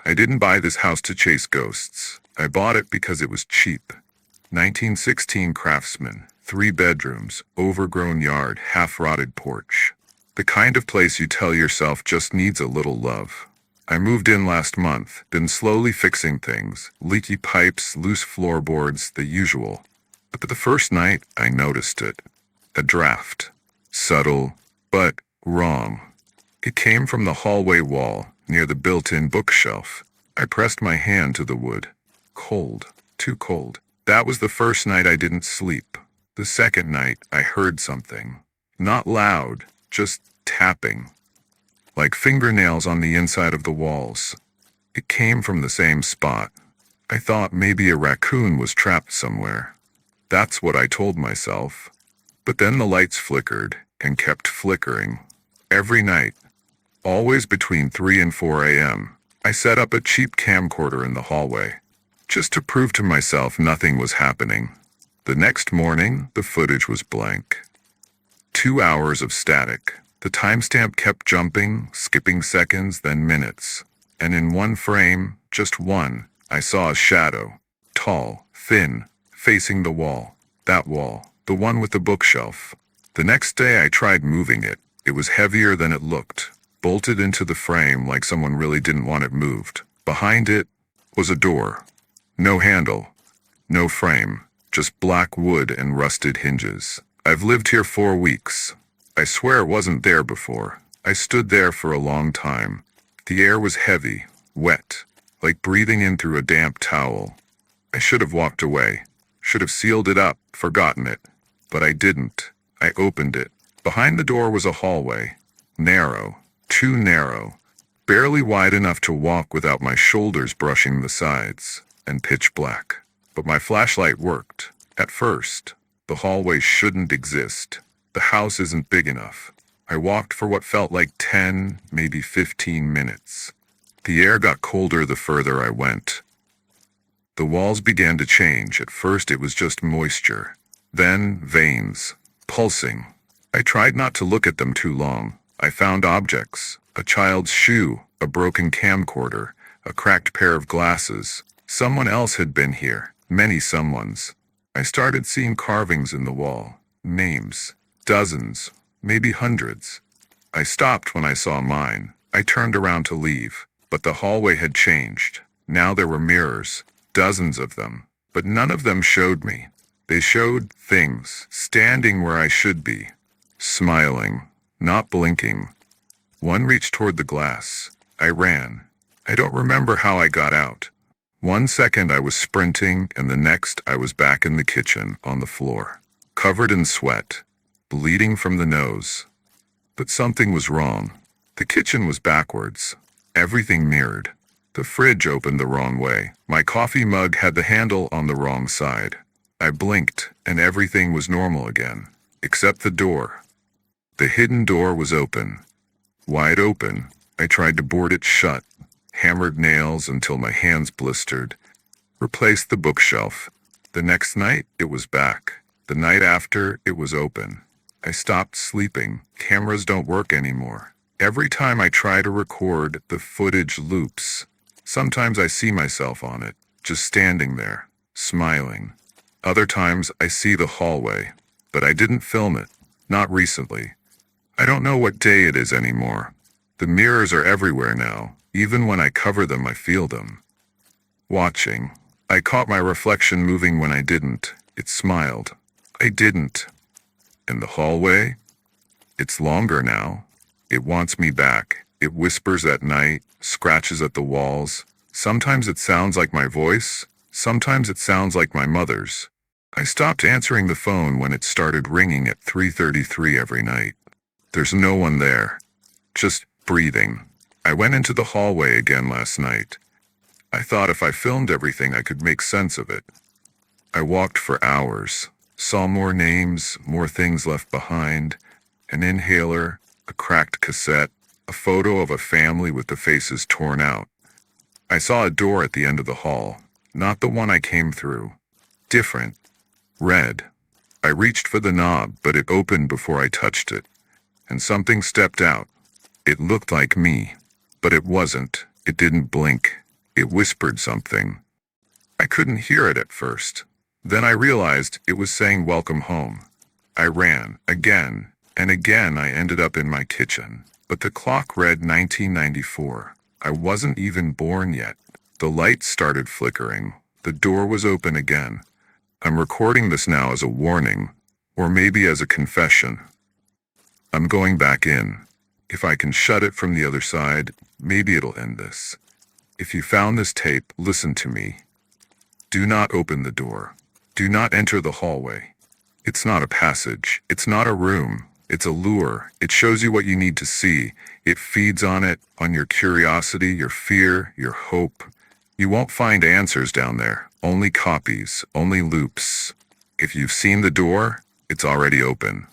I didn't buy this house to chase ghosts. I bought it because it was cheap. 1916 Craftsman, 3 bedrooms, overgrown yard, half-rotted porch. The kind of place you tell yourself just needs a little love. I moved in last month, been slowly fixing things, leaky pipes, loose floorboards, the usual. But the first night, I noticed it. A draft. Subtle, but wrong. It came from the hallway wall, near the built-in bookshelf. I pressed my hand to the wood. Cold. Too cold. That was the first night I didn't sleep. The second night, I heard something. Not loud, just tapping. Like fingernails on the inside of the walls. It came from the same spot. I thought maybe a raccoon was trapped somewhere. That's what I told myself. But then the lights flickered and kept flickering. Every night. Always between 3 and 4 a.m. I set up a cheap camcorder in the hallway. Just to prove to myself nothing was happening. The next morning, the footage was blank. 2 hours of static. The timestamp kept jumping, skipping seconds, then minutes. And in one frame, just one, I saw a shadow. Tall, thin, facing the wall. That wall, the one with the bookshelf. The next day I tried moving it. It was heavier than it looked. Bolted into the frame like someone really didn't want it moved. Behind it was a door. No handle. No frame. Just black wood and rusted hinges. I've lived here 4 weeks. I swear it wasn't there before. I stood there for a long time. The air was heavy, wet, like breathing in through a damp towel. I should have walked away. Should have sealed it up, forgotten it. But I didn't. I opened it. Behind the door was a hallway. Narrow. Too narrow. Barely wide enough to walk without my shoulders brushing the sides. And pitch black. But my flashlight worked. At first. The hallway shouldn't exist. The house isn't big enough. I walked for what felt like 10, maybe 15 minutes. The air got colder the further I went. The walls began to change. At first it was just moisture. Then veins. Pulsing. I tried not to look at them too long. I found objects. A child's shoe. A broken camcorder. A cracked pair of glasses. Someone else had been here. Many someones. I started seeing carvings in the wall. Names. Dozens. Maybe hundreds. I stopped when I saw mine. I turned around to leave. But the hallway had changed. Now there were mirrors. Dozens of them. But none of them showed me. They showed things. Standing where I should be. Smiling. Not blinking. One reached toward the glass. I ran. I don't remember how I got out. 1 second I was sprinting, and the next I was back in the kitchen, on the floor. Covered in sweat. Bleeding from the nose. But something was wrong. The kitchen was backwards. Everything mirrored. The fridge opened the wrong way. My coffee mug had the handle on the wrong side. I blinked, and everything was normal again. Except the door. The hidden door was open. Wide open. I tried to board it shut. Hammered nails until my hands blistered. Replaced the bookshelf. The next night, it was back. The night after, it was open. I stopped sleeping. Cameras don't work anymore. Every time I try to record, the footage loops. Sometimes I see myself on it, just standing there, smiling. Other times I see the hallway, but I didn't film it. Not recently. I don't know what day it is anymore. The mirrors are everywhere now. Even when I cover them, I feel them. Watching. I caught my reflection moving when I didn't. It smiled. I didn't. In the hallway? It's longer now. It wants me back. It whispers at night, scratches at the walls. Sometimes it sounds like my voice. Sometimes it sounds like my mother's. I stopped answering the phone when it started ringing at 3:33 every night. There's no one there. Just breathing. I went into the hallway again last night. I thought if I filmed everything I could make sense of it. I walked for hours. Saw more names, more things left behind. An inhaler, a cracked cassette, a photo of a family with the faces torn out. I saw a door at the end of the hall. Not the one I came through. Different. Red. I reached for the knob, but it opened before I touched it. And something stepped out. It looked like me. But it wasn't. It didn't blink. It whispered something. I couldn't hear it at first. Then I realized it was saying welcome home. I ran, again, and again I ended up in my kitchen. But the clock read 1994. I wasn't even born yet. The lights started flickering. The door was open again. I'm recording this now as a warning, or maybe as a confession. I'm going back in. If I can shut it from the other side, maybe it'll end this. If you found this tape, listen to me. Do not open the door. Do not enter the hallway. It's not a passage. It's not a room. It's a lure. It shows you what you need to see. It feeds on it, on your curiosity, your fear, your hope. You won't find answers down there. Only copies, only loops. If you've seen the door, it's already open.